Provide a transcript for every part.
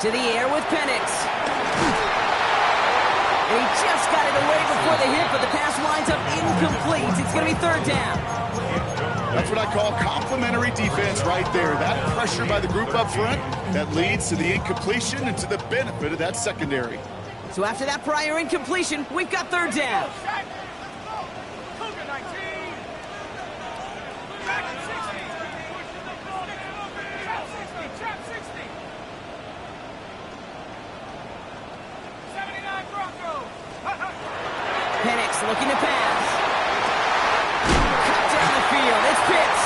To the air with Penix. And he just got it away before the hit, but the pass winds up incomplete. It's going to be third down. That's what I call complimentary defense right there. That pressure by the group up front, that leads to the incompletion and to the benefit of that secondary. So after that prior incompletion, we've got third down. Penix looking to pass. Cut down the field. It's Pitts.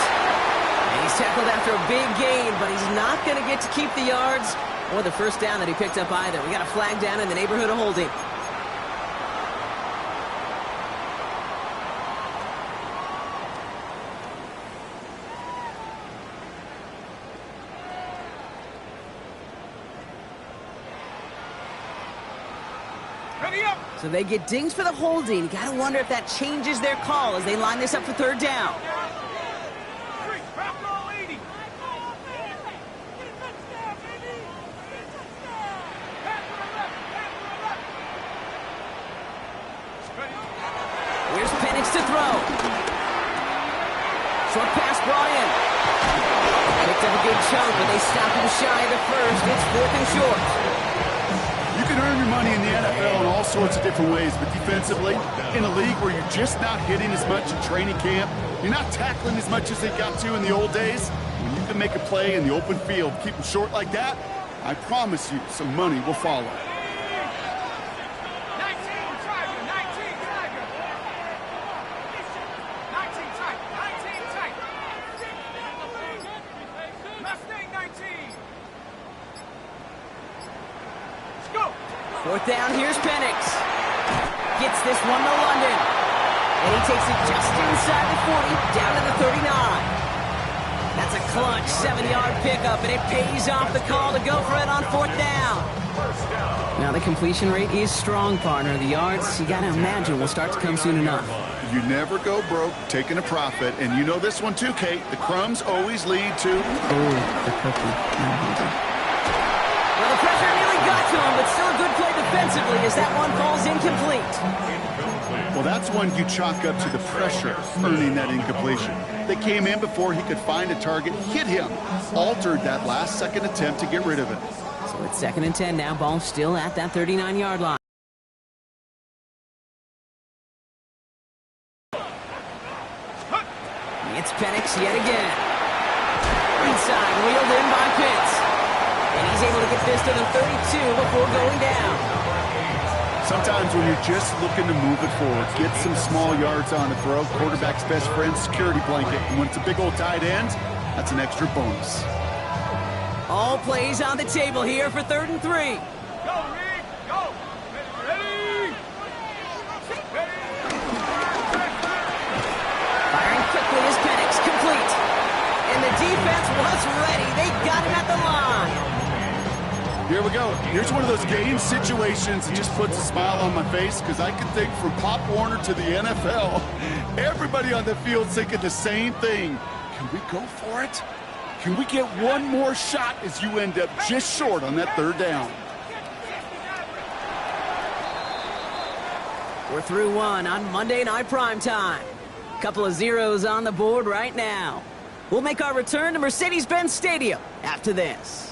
And he's tackled after a big gain, but he's not going to get to keep the yards or the first down that he picked up either. We got a flag down in the neighborhood of holding. So they get dinged for the holding. Gotta wonder if that changes their call as they line this up for third down. Here's Penix to throw. Short pass brought in. Picked up a good chunk, but they stop him shy of the first. It's fourth and short. You can earn your money in the NFL in all sorts of different ways, but defensively, in a league where you're just not hitting as much in training camp, you're not tackling as much as they got to in the old days, when you can make a play in the open field, keep them short like that, I promise you some money will follow. Fourth down, here's Penix. Gets this one to London. And he takes it just inside the 40, down to the 39. That's a clutch 7-yard pickup, and it pays off the call to go for it on fourth down. Now the completion rate is strong, partner. The yards, you gotta imagine, will start to come soon enough. You never go broke taking a profit, and you know this one too, Kate. The crumbs always lead to... Oh, the cookie. Well, the pressure nearly got to him, but still a good play defensively as that one falls incomplete. Well, that's one you chalk up to the pressure earning that incompletion. They came in before he could find a target, hit him, altered that last-second attempt to get rid of it. So it's 2nd and 10 now, ball still at that 39-yard line. It's Penix yet again. Inside, wheeled in by Pitts. And he's able to get this to the 32 before going down. Sometimes when you're just looking to move it forward, get some small yards on the throw, quarterback's best friend, security blanket. And when it's a big old tight end, that's an extra bonus. All plays on the table here for 3rd and 3. Go, Reed, go. Ready. Firing quickly is Penix, complete. And the defense was ready. They got him at the line. Here we go. Here's one of those game situations that just puts a smile on my face because I can think from Pop Warner to the NFL, everybody on the field thinking the same thing. Can we go for it? Can we get one more shot as you end up just short on that 3rd down? We're through one on Monday Night Primetime. Couple of zeros on the board right now. We'll make our return to Mercedes-Benz Stadium after this.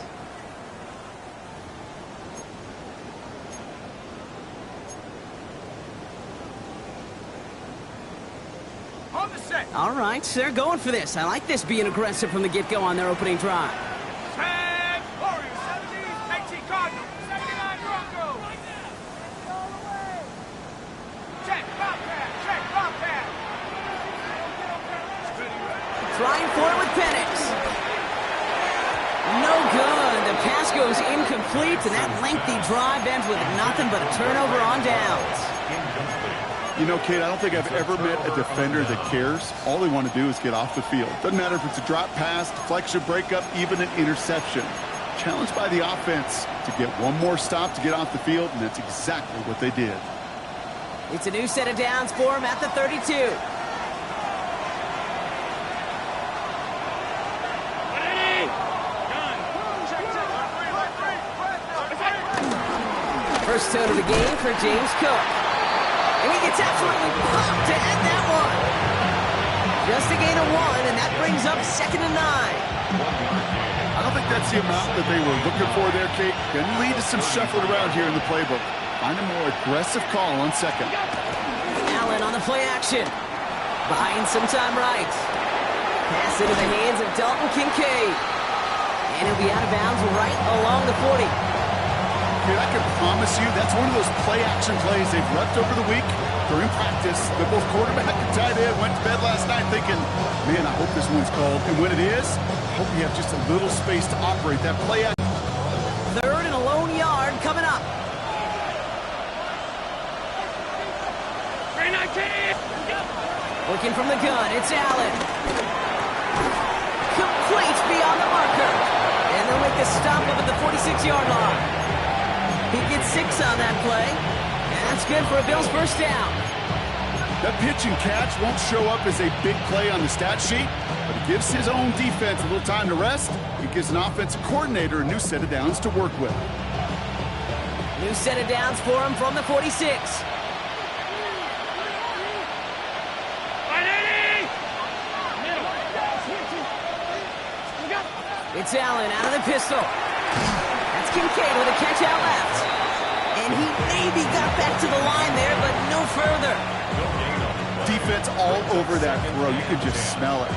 All right, they're going for this. I like this being aggressive from the get-go on their opening drive. Tag, Warriors, 70, 18 Cardinals, 79 Broncos. Check, Bobcat. Trying for it with Penix. No good. The pass goes incomplete, and that lengthy drive ends with nothing but a turnover on downs. You know, Kate, I don't think I've ever met a defender that cares. All they want to do is get off the field. Doesn't matter if it's a drop pass, deflection, breakup, even an interception. Challenged by the offense to get one more stop to get off the field, and that's exactly what they did. It's a new set of downs for him at the 32. First toe to the game for James Cook. And he gets absolutely popped to end that one. Just a gain of 1, and that brings up 2nd and 9. I don't think that's the amount that they were looking for there, Kate. Can lead to some shuffling around here in the playbook. Find a more aggressive call on 2nd. Allen on the play action. Buying some time right. Pass into the hands of Dalton Kincaid. And he'll be out of bounds right along the 40. Kate, I can promise you that's one of those play-action plays they've left over the week during practice. The both quarterback and tight end went to bed last night thinking, man, I hope this one's called. And when it is, I hope you have just a little space to operate that play action. 3rd and a lone yard coming up. Working from the gun, it's Allen. Complete beyond the marker. And they'll make the stop up at the 46-yard line. He gets 6 on that play. And that's good for a Bills first down. That pitch and catch won't show up as a big play on the stat sheet, but it gives his own defense a little time to rest. It gives an offensive coordinator a new set of downs to work with. New set of downs for him from the 46. It's Allen out of the pistol. That's Kincaid with a catch out left. And he maybe got back to the line there, but no further. Defense all over that throw. You can just smell it.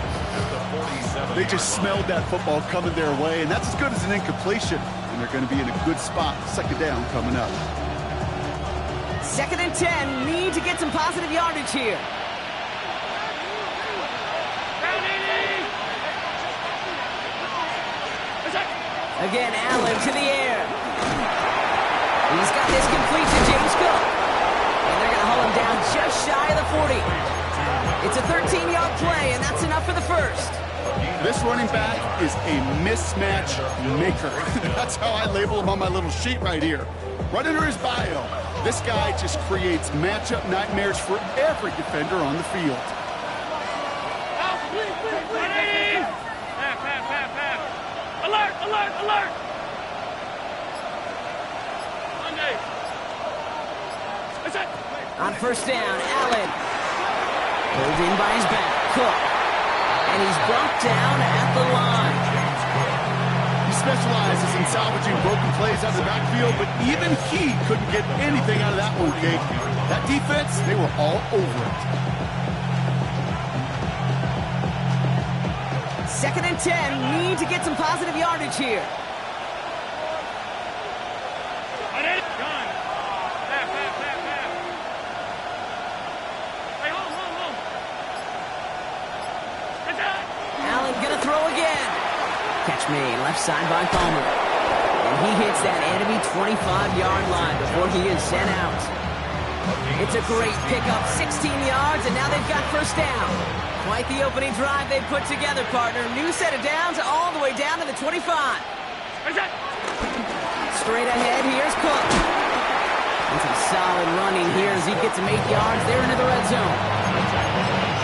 They just smelled that football coming their way, and that's as good as an incompletion. And they're going to be in a good spot. 2nd down coming up. 2nd and 10. Need to get some positive yardage here. Again, Allen to the air. He's got this complete to James Cook. And they're going to haul him down just shy of the 40. It's a 13-yard play, and that's enough for the first. This running back is a mismatch maker. That's how I label him on my little sheet right here. Right under his bio, this guy just creates matchup nightmares for every defender on the field. Alert! Alert! Alert! Monday. On first down, Allen. Pulled in by his back, Cook. And he's brought down at the line. He specializes in salvaging broken plays out of the backfield, but even he couldn't get anything out of that one, Kate. That defense, they were all over it. 2nd and 10. Need to get some positive yardage here. Allen gonna throw again. Catch made left side by Palmer. And he hits that enemy 25-yard line before he is sent out. It's a great pickup, 16 yards, and now they've got first down. Quite the opening drive they've put together, partner. New set of downs all the way down to the 25. Straight ahead, here's Cook. And some solid running here as he gets him 8 yards there into the red zone.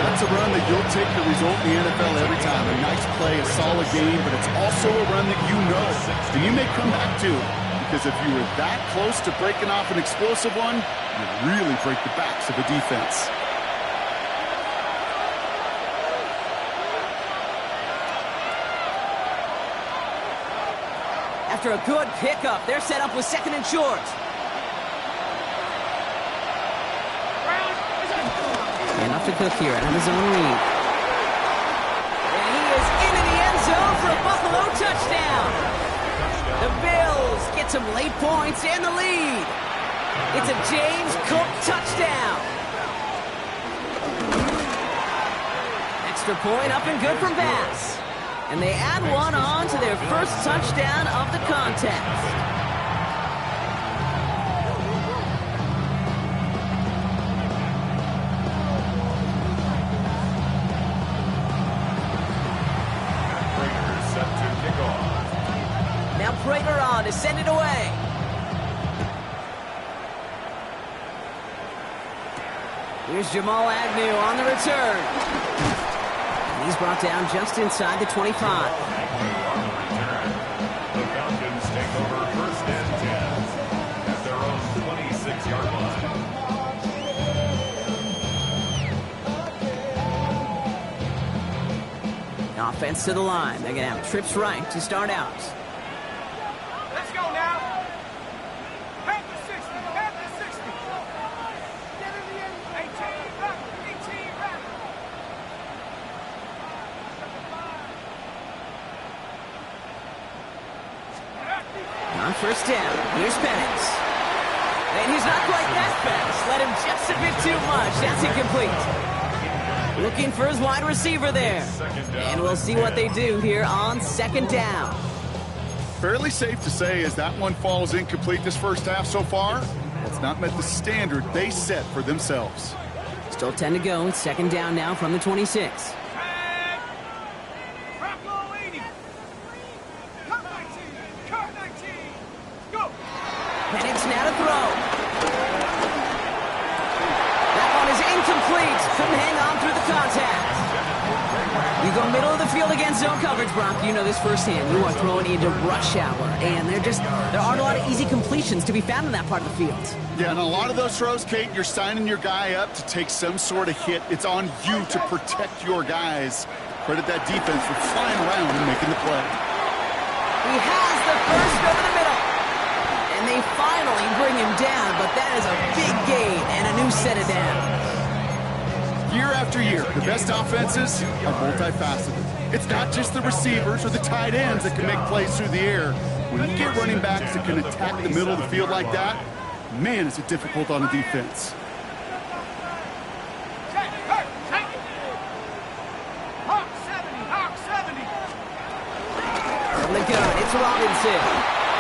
That's a run that you'll take the result in the NFL every time. A nice play, a solid game, but it's also a run that you know and you may come back to. Because if you were that close to breaking off an explosive one, you'd really break the backs of a defense. After a good pickup, they're set up with 2nd and short. Enough to Cook here out of his own lead. And he is into the end zone for a Buffalo touchdown. The Bills get some late points and the lead. It's a James Cook touchdown. Extra point up and good from Bass. And they add one on to their first touchdown of the contest. Now Prater on to send it away. Here's Jamal Agnew on the return. And he's brought down just inside the 25. The Falcons take over 1st and 10 at their own offense to the line. They're going to have trips right to start out. Let's go now. Head to 60. Head to 60. Get in the end. 18 back. 18 back. On first down, here's Penix. And he's not quite that fast. Let him just a bit too much. That's incomplete. Looking for his wide receiver there. And we'll see what they do here on second down. Fairly safe to say as that one falls incomplete this first half so far, it's not met the standard they set for themselves. Still 10 to go. Second down now from the 26. Penix now to throw. That one is incomplete. Couldn't hang on through the contact. You go middle of the field against zone coverage, Brock. You know this firsthand. You are throwing into rush hour, and there aren't a lot of easy completions to be found in that part of the field. Yeah, and a lot of those throws, Kate, you're signing your guy up to take some sort of hit. It's on you to protect your guys. Credit that defense for flying around and making the play. He has the first over the middle. And they finally bring him down, but that is a big gain and a new set of downs. Year after year, the best offenses are multifaceted. It's not just the receivers or the tight ends that can make plays through the air. When you get running backs that can attack the middle of the field like that, man, is it difficult on a defense. From the gun, it's Robinson.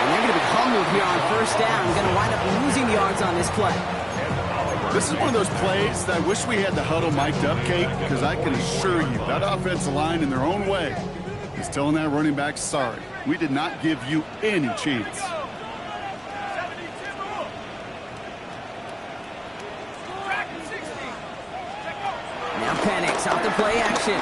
And they're going to be humbled here on first down. Going to wind up losing yards on this play. This is one of those plays that I wish we had the huddle mic'd up, Kate, because I can assure you that offensive line in their own way is telling that running back, sorry, we did not give you any chance. Now Penix off the play action.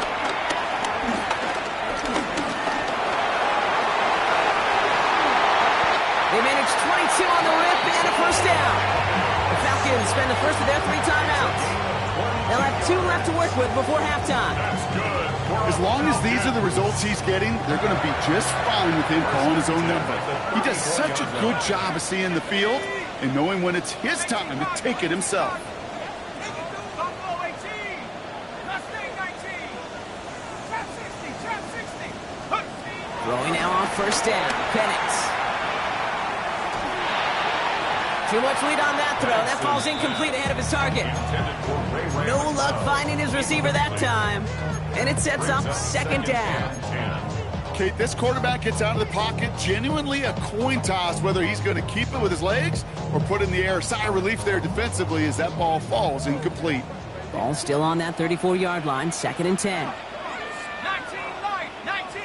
They managed 22 on the rip and a first down. The Falcons spend the first of their 3 timeouts. They'll have 2 left to work with before halftime. As long as these are the results he's getting, they're going to be just fine with him calling his own number. He does such a good job of seeing the field and knowing when it's his time to take it himself. Throwing now on first down. Penix. Too much lead on that throw. That falls incomplete ahead of his target. No luck finding his receiver that time. And it sets up second down. Kate, this quarterback gets out of the pocket, genuinely a coin toss whether he's going to keep it with his legs or put it in the air. Sigh of relief there defensively as that ball falls incomplete. Ball still on that 34-yard line, second and 10. 19 19.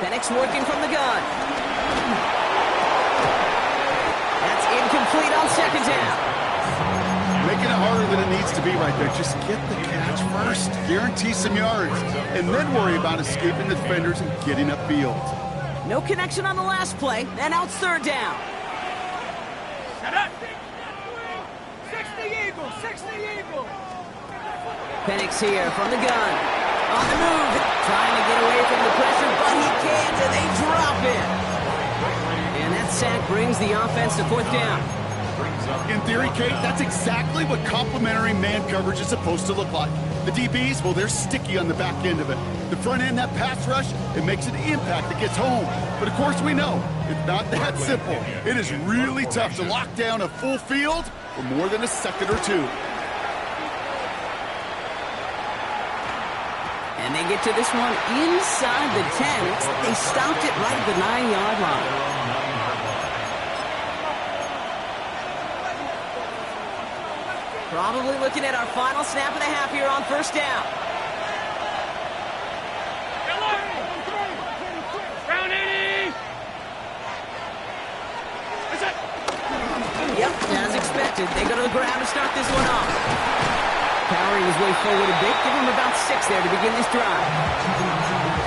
Penix working from the gun. That's incomplete on second down. Making it harder than it needs to be right there. Just get the catch first. Guarantee some yards. And then worry about escaping the defenders and getting upfield. No connection on the last play. And now it's third down. 60 Eagles. 60 Eagles. Penix here from the gun. On the move. Trying to get away from the pressure, but he can't, and they drop it. And that sack brings the offense to fourth down. In theory, Kate, that's exactly what complementary man coverage is supposed to look like. The DBs, well, they're sticky on the back end of it. The front end, that pass rush, it makes an impact that gets home. But of course we know, it's not that simple. It is really tough to lock down a full field for more than a second or two. And they get to this one inside the 10. They stopped it right at the 9-yard line. Probably looking at our final snap of the half here on first down. Round 80. Is it? Yep, as expected. They go to the ground to start this one off. Powering his way forward a bit. Give him about 6 there to begin this drive.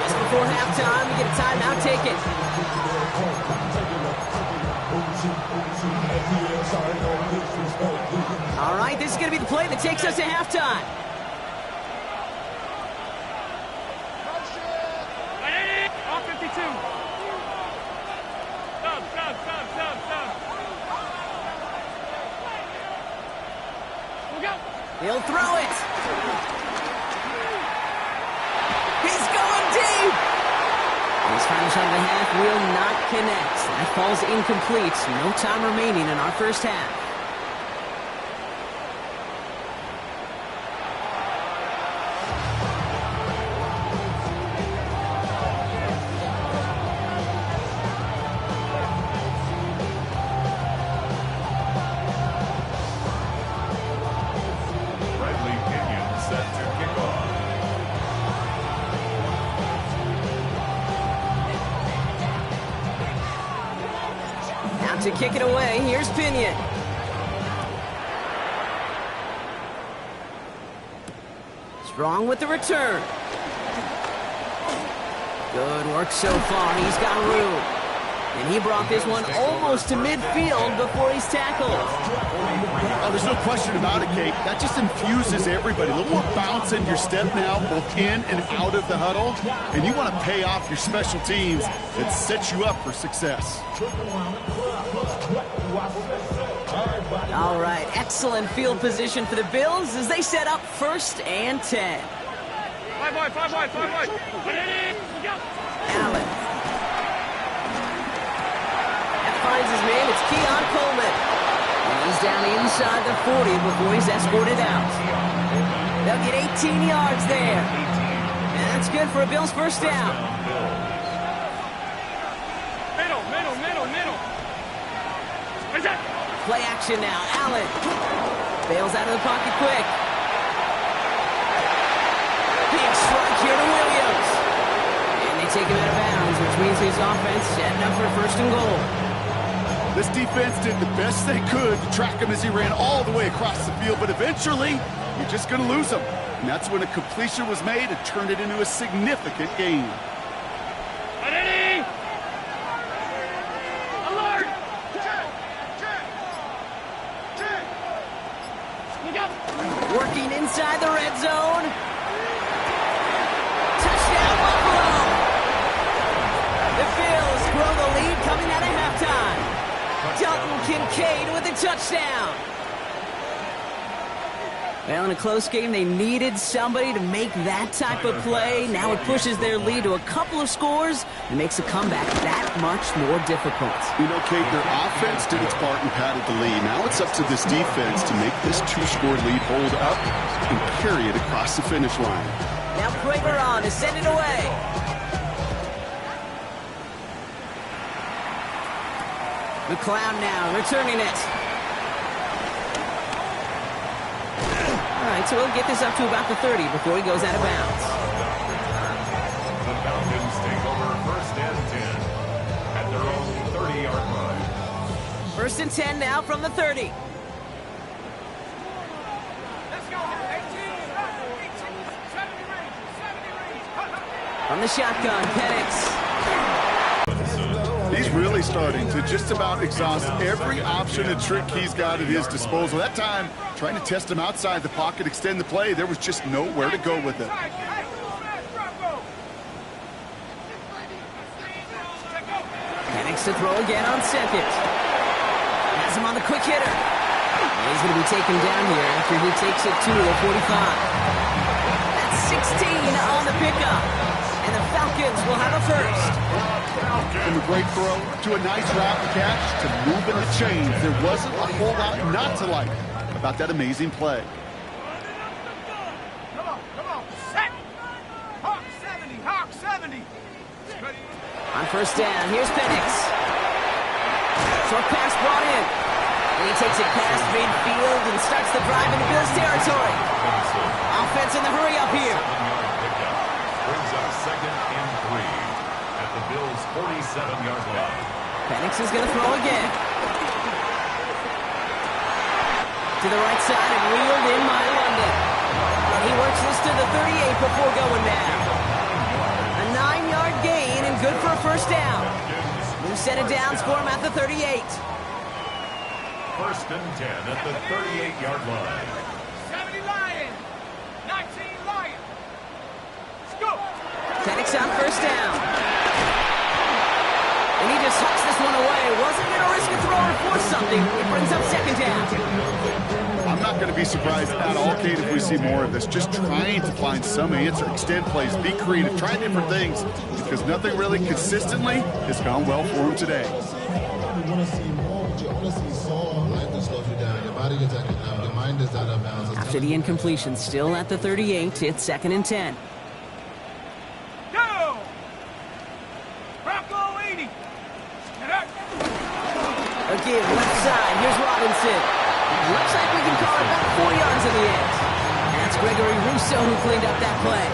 Just before halftime, we get a timeout taken. All right, this is going to be the play that takes us to halftime. He'll throw it. He's going deep. His final shot of the half will not connect. That falls incomplete. No time remaining in our first half. To kick it away, here's Pinion. Strong with the return. Good work so far. He's got room. And he brought this one almost to midfield before he's tackled. Oh, there's no question about it, Kate. That just infuses everybody. A little more bounce in your step now, both in and out of the huddle. And you want to pay off your special teams. It sets you up for success. All right, excellent field position for the Bills as they set up 1st and 10. Five wide. Allen. That finds his man. It's Keon Coleman. And he's down inside the 40 before he's escorted out. They'll get 18 yards there. And that's good for a Bills first down. Middle. Where's that? Play action now. Allen bails out of the pocket quick. Big strike here to Williams. And they take him out of bounds, which means his offense setting up for 1st and goal. This defense did the best they could to track him as he ran all the way across the field, but eventually, you're just going to lose him. And that's when a completion was made and turned it into a significant gain. Alert! Working inside the red zone. Touchdown, Buffalo! The Bills grow the lead coming out of halftime. Dalton Kincaid with a touchdown. Well, in a close game, they needed somebody to make that type of play. Now it pushes their lead to a couple of scores and makes a comeback that much more difficult. You know, Kate, their offense did its part and padded the lead. Now it's up to this defense to make this 2-score lead hold up and carry it across the finish line. Now Prater on to send it away. McLeod now returning it. All right, so we'll get this up to about the 30 before he goes out of bounds. The Falcons take over 1st and 10 at their own 30-yard line. 1st and 10 now from the 30. Let's go. 18, 70 range. From the shotgun, Penix. He's really starting to just about exhaust every option and trick he's got at his disposal. That time, trying to test him outside the pocket, extend the play, there was just nowhere to go with it. Penix to throw again on 2nd. Has him on the quick hitter. And he's going to be taken down here after he takes it to the 45. That's 16 on the pickup. And the Falcons will have a first. From a great throw to a nice route and catch to moving the chains. There wasn't a whole lot not to like about that amazing play. Come on. Set. Hawk 70. On 1st down, here's Penix. Short pass brought in. And he takes it past midfield and starts the drive into Bills territory. Offense in the hurry up here. Brings up 2nd and 3 at the Bills' 47-yard line. Penix is going to throw again. To the right side and reeled in by London. And he works this to the 38 before going down. A 9-yard gain and good for a first down. New set of downs for him at the 38. 1st and 10 at the 38-yard line. 70 Lions. 19 Lions. Let's go. Penix on 1st down. And he just hucks this one away. Wasn't going to risk a throw or force something. It brings up 2nd down. I'm not going to be surprised at all, Kate, if we see more of this. Just trying to find some answer, extend plays, be creative, try different things, because nothing really consistently has gone well for him today. After the incompletion, still at the 38, it's 2nd and 10. Go! Bronco 80. Again, left side, here's Robinson. Looks like we can call it about 4 yards in the end. That's Gregory Rousseau who cleaned up that play.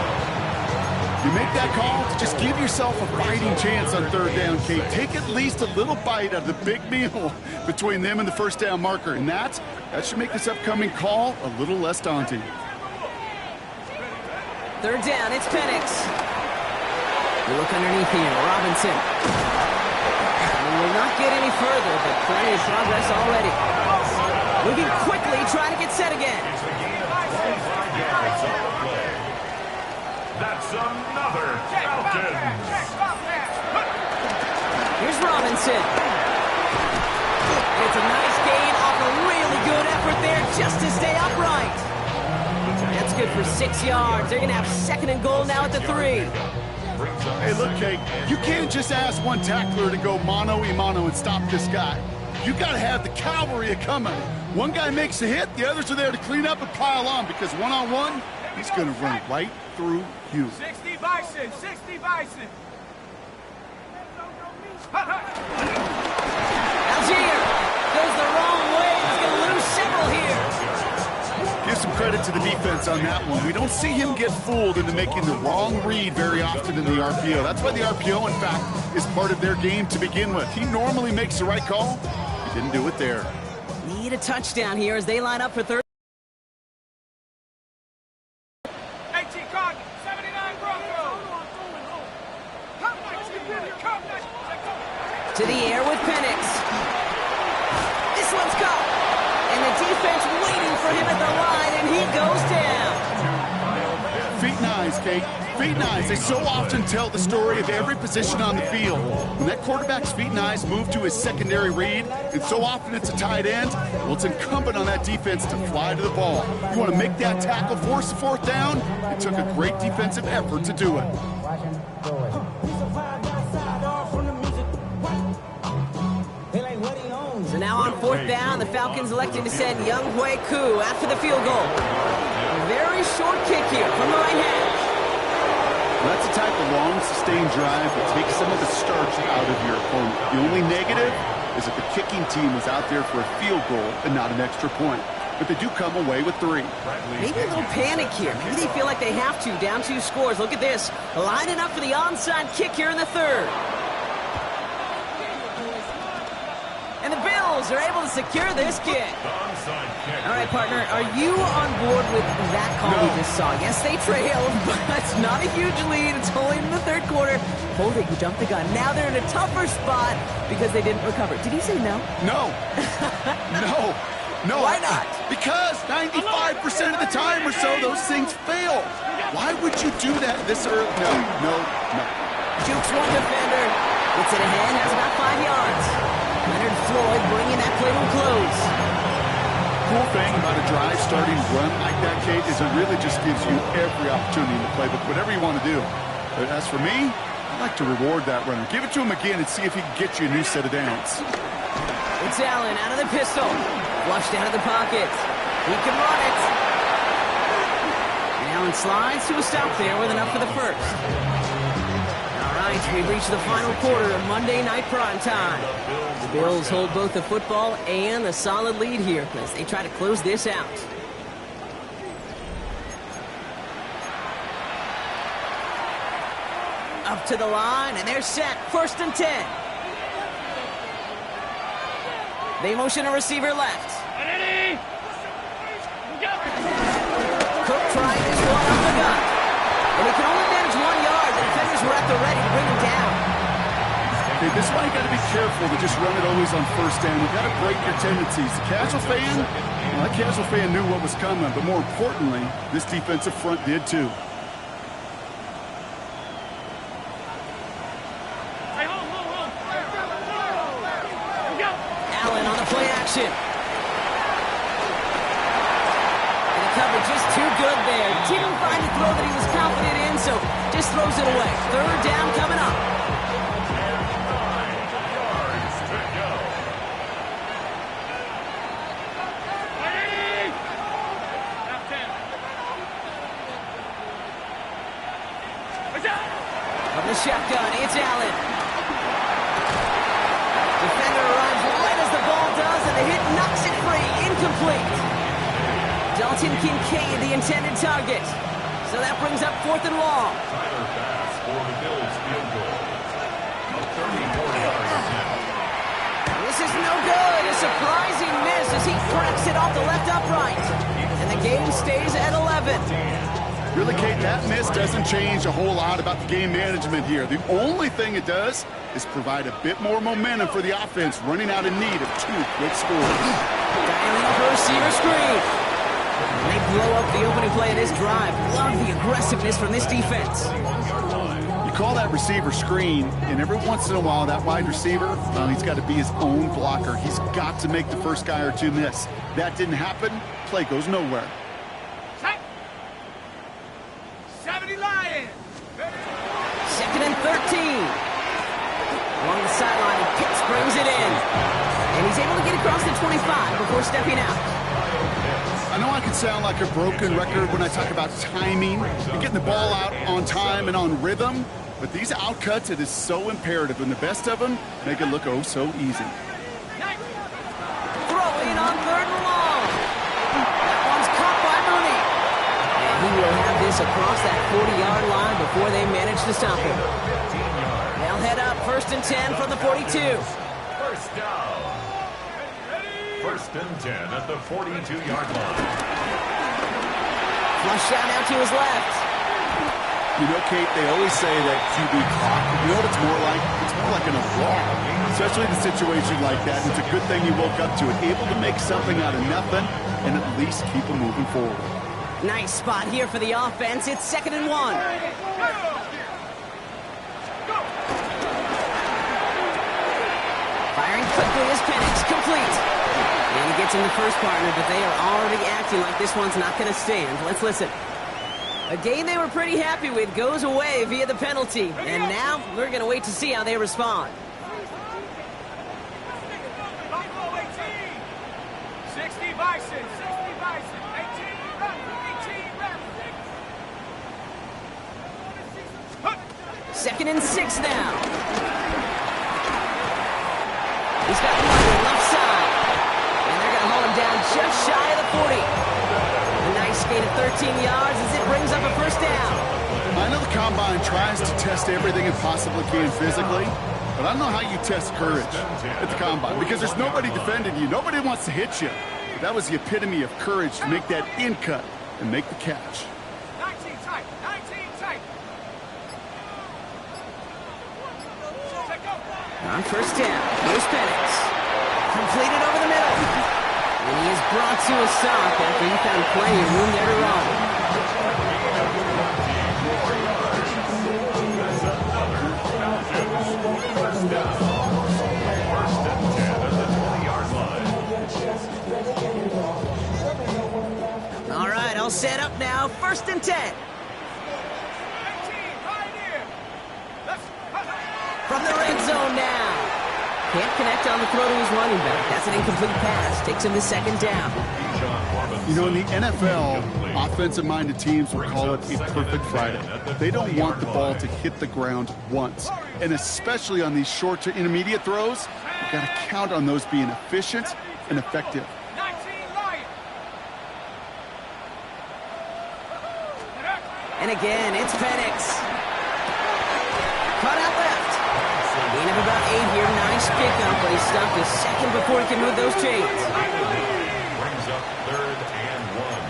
You make that call to just give yourself a fighting chance on 3rd down, Kate. Take at least a little bite out of the big meal between them and the 1st down marker, and that should make this upcoming call a little less daunting. 3rd down, it's Penix. We look underneath here, Robinson. We will not get any further, but plenty of progress already. Moving quickly, trying to get set again. That's another Falcons. Here's Robinson. It's a nice gain off a really good effort there just to stay upright. That's good for 6 yards. They're going to have 2nd and goal now at the 3. Hey, look, Kate, you can't just ask one tackler to go mano-a-mano and stop this guy. You got to have the cavalry coming. One guy makes a hit, the others are there to clean up and pile on, because one-on-one, he's going to run right through you. 60 Bison, 60 Bison. Algier goes the wrong way. He's going to lose several here. Give some credit to the defense on that one. We don't see him get fooled into making the wrong read very often in the RPO. That's why the RPO, in fact, is part of their game to begin with. He normally makes the right call. He didn't do it there. Need a touchdown here as they line up for 3rd. 18 Cardinals, 79 Broncos. To the air with Penix. This one's caught. And the defense waiting for him at the line, and he goes down. Feet and eyes, Kate. Feet and eyes. They so often tell the story of every position on the field. When that quarterback's feet and eyes move to his secondary read, and so often it's a tight end, well, it's incumbent on that defense to fly to the ball. You want to make that tackle, force the 4th down? It took a great defensive effort to do it. So now on 4th down, the Falcons elected to send Young Hui Koo after the field goal. A very short kick here from the right hash. Well, that's the type of long, sustained drive that takes some of the starch out of your opponent. The only negative is that the kicking team was out there for a field goal and not an extra point. But they do come away with 3. Maybe a little panic here. Maybe they feel like they have to. Down 2 scores. Look at this. Lining up for the onside kick here in the 3rd. And the Bills are able to secure this kick. All right, partner, are you on board with that call we just saw? Yes, they trailed, but it's not a huge lead. It's only in the 3rd quarter. Holding, who jumped the gun. Now they're in a tougher spot because they didn't recover. Did he say no? No. No. No. Why not? Because 95% of the time or so, those things fail. Why would you do that this early? No. Jukes one defender. Gets it ahead, has about 5 yards. Leonard Floyd bringing that play to a close. Cool thing about a drive starting run like that, Kate, is it really just gives you every opportunity in the playbook, whatever you want to do. But as for me, I like to reward that runner. Give it to him again and see if he can get you a new set of downs. It's Allen out of the pistol. Flushed out of the pocket. He can run it. And Allen slides to a stop there with enough for the 1st. All right, we've reached the final quarter of Monday Night Prime Time. The Bills hold both the football and the solid lead here as they try to close this out. Up to the line, and they're set. 1st and 10. They motion a receiver left. Cook tried this one up the gut. And he can only manage 1 yard. The defenders were at the ready to bring him down. Okay, this is why you got to be careful to just run it always on 1st down. You got to break your tendencies. The casual fan, well, that casual fan knew what was coming, but more importantly, this defensive front did too. Allen on the play action. coverage just too good there. Didn't find a throw that he was confident in, so just throws it away. Third down coming up. From the shotgun, it's Allen. Defender arrives right as the ball does, and the hit knocks it free. Incomplete. Dalton Kincaid, the intended target. So that brings up 4th and long. Tyler Bass for the Bills field goal. A 34-yard attempt. This is no good. A surprising miss as he cracks it off the left upright. And the game stays at 11. Really, Kate, that miss doesn't change a whole lot about the game management here. The only thing it does is provide a bit more momentum for the offense running out in need of 2 quick scores. Dialing up a receiver screen. They blow up the opening play of this drive. Love the aggressiveness from this defense. You call that receiver screen, and every once in a while, that wide receiver, he's got to be his own blocker. He's got to make the first guy or two miss. That didn't happen. Play goes nowhere. 70 Lions. 2nd and 13. Along the sideline, Pitts brings it in. And he's able to get across the 25 before stepping out. I know I can sound like a broken record when I talk about timing and getting the ball out on time and on rhythm, but these outcuts, it is so imperative, and the best of them make it look oh so easy. Throwing on 3rd and long. That one's caught by Mooney. And he will have this across that 40-yard line before they manage to stop him. They'll head up 1st and 10 from the 42. First down. 1st and 10 at the 42-yard line. Flush out now to his left. You know, Kate, they always say that QB clock. You know what it's more like? It's more like an alarm, especially in a situation like that. It's a good thing you woke up to it, able to make something out of nothing and at least keep them moving forward. Nice spot here for the offense. It's 2nd and 1. Firing quickly as Penix, complete. And he gets in the first partner, but they are already acting like this one's not going to stand. Let's listen. A game they were pretty happy with goes away via the penalty. And now we're going to wait to see how they respond. 60 Bison. 60 Bison. 18 2nd and 6 now. He's got one left side. And they're going to hold him down just shy of the 40. A nice gain of 13 yards as it brings up a 1st down. I know the Combine tries to test everything it possibly can physically, but I don't know how you test courage at the Combine because there's nobody defending you. Nobody wants to hit you. But that was the epitome of courage to make that in cut and make the catch. 19 tight. 19 tight. On 1st down, here's Penix. Completed over the middle. And he is brought to a stop after he found plenty of room there to run. All right, all set up now. 1st and 10. From the red zone now. Can't connect on the throw to his running back. That's an incomplete pass. Takes him to 2nd down. You know, in the NFL, offensive-minded teams will call it a perfect Friday. They don't want the ball to hit the ground once. And especially on these short to intermediate throws, you've got to count on those being efficient and effective. And again, it's Penix. Cut out left. Gain of about 8 here. Nice pickup, but he stopped a second before he can move those chains. Brings up 3rd and 3rd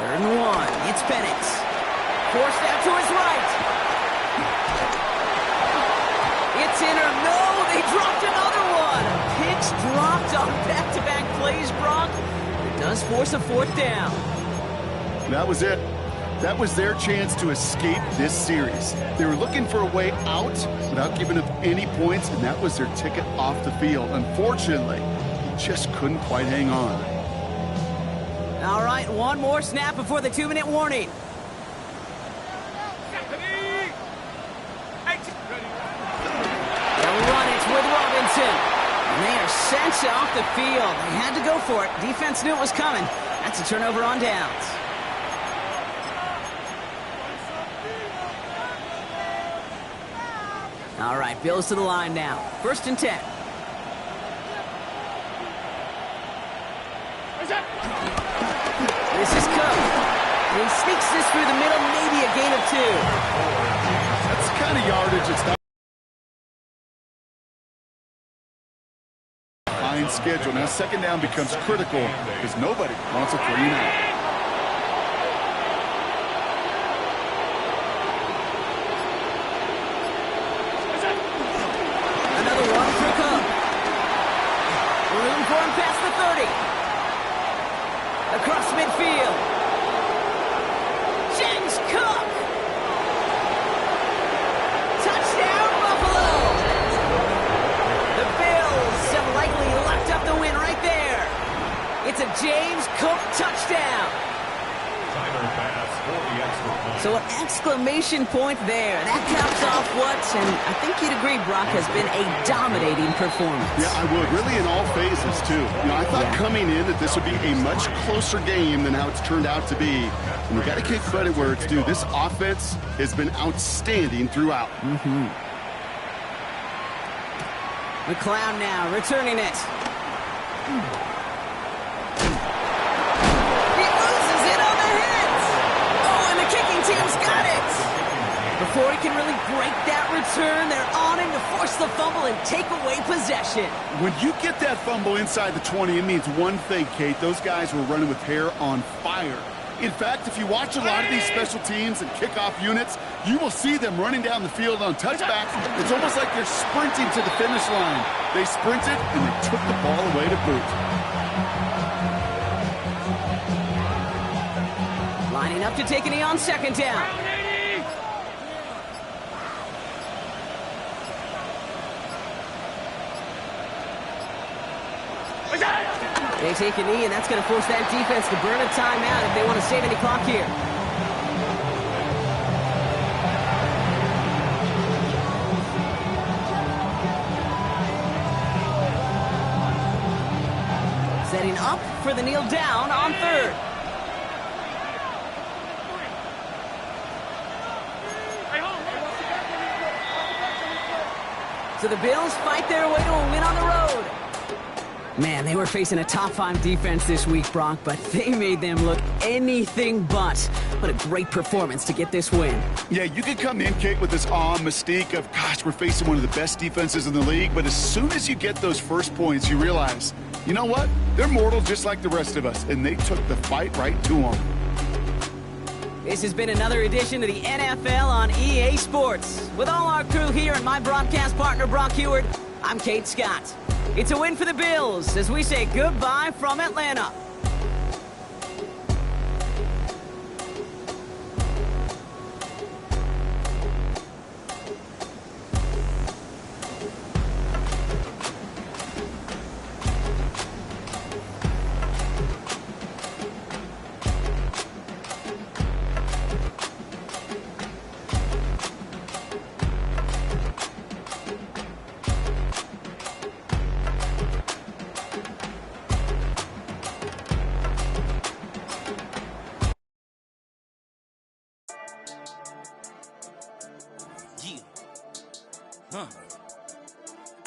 and 1. It's Penix. Forced out to his right. It's in or no. They dropped another one. Picks dropped on back-to-back plays, Brock. It does force a 4th down. That was it. That was their chance to escape this series. They were looking for a way out without giving up any points, and that was their ticket off the field. Unfortunately, just couldn't quite hang on. All right, one more snap before the 2-minute warning. They'll run it with Robinson. And they are sent off the field. They had to go for it. Defense knew it was coming. That's a turnover on downs. All right, Bills to the line now. 1st and 10. This is Cook. And he sneaks this through the middle, maybe a gain of 2. That's the kind of yardage it's not. Behind schedule. Now 2nd down becomes critical because nobody wants a 3-and-out. Past the 30. Across midfield. James Cook. Touchdown, Buffalo. The Bills have likely locked up the win right there. It's a James Cook touchdown. Timer pass for the extra point. So an exclamation point there. That caps off what, and I think you'd agree, Brock, has been a dominating performance. Yeah, I would. Really in all phases, too. You know, I thought coming in that this would be a much closer game than how it's turned out to be. And we got to give credit where it's due. This offense has been outstanding throughout. McCloud now returning it. Team's got it. Before he can really break that return, they're on him to force the fumble and take away possession. When you get that fumble inside the 20, it means one thing, Kate. Those guys were running with hair on fire. In fact, if you watch a lot of these special teams and kickoff units, you will see them running down the field on touchbacks. It's almost like they're sprinting to the finish line. They sprinted, and they took the ball away to boot. Lining up to take a knee on 2nd down. They take a knee, and that's going to force that defense to burn a timeout if they want to save any clock here. Setting up for the kneel down on 3rd. So the Bills fight their way to a win on the road. Man, they were facing a top 5 defense this week, Brock, but they made them look anything but. What a great performance to get this win. Yeah, you could come in, Kate, with this mystique of, gosh, we're facing one of the best defenses in the league, but as soon as you get those first points, you realize, you know what? They're mortal just like the rest of us, and they took the fight right to them. This has been another edition of the NFL on EA Sports. With all our crew here and my broadcast partner, Brock Heward, I'm Kate Scott. It's a win for the Bills as we say goodbye from Atlanta.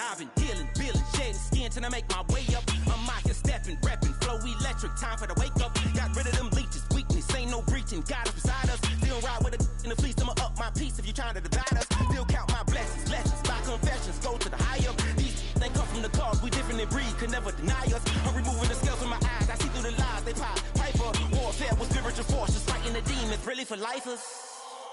I've been dealing, shedding skin till I make my way up. I'm out here stepping, repping, flow electric, time for the wake up. Got rid of them leeches, weakness, ain't no breaching. Got us beside us, still ride with a in the fleece. I'ma up my piece if you trying to divide us. Still count my blessings, lessons, by confessions, go to the higher. These they come from the cause, we different in breed, could never deny us. I'm removing the scales from my eyes, I see through the lies they pop. Piper, warfare with spiritual force, just fighting the demons, really for lifers.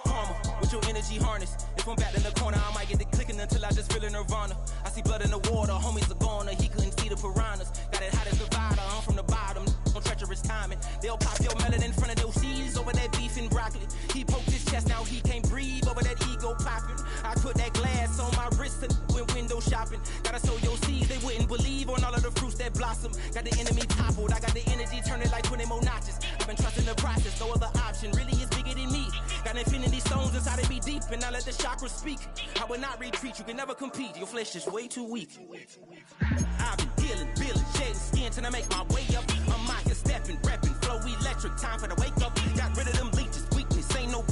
Karma, with your energy harness. If I'm back in the corner, I might get it clicking until I just feel a nirvana. I see blood in the water, homies are gone, he couldn't see the piranhas. Got it hot as Nevada, I'm from the bottom, on treacherous timing. They'll pop your melon in front of those seeds over that beef and broccoli. He poked his chest, now he can't breathe over that ego popping. I put that glass on my wrist and went window shopping. Gotta sow your seeds, they wouldn't believe on all of the fruits that blossom. Got the enemy toppled, I got the energy turning like 20 more notches. I've been trusting the process, no other option really is bigger than me. Got infinity stones inside of me deep, and I let the chakras speak. I will not retreat, you can never compete, your flesh is way too weak. I've been dealing, building, shedding skin till I make my way up. I'm out here stepping, repping, flow electric, time for the wake up. Got rid of them leeches, weakness, ain't no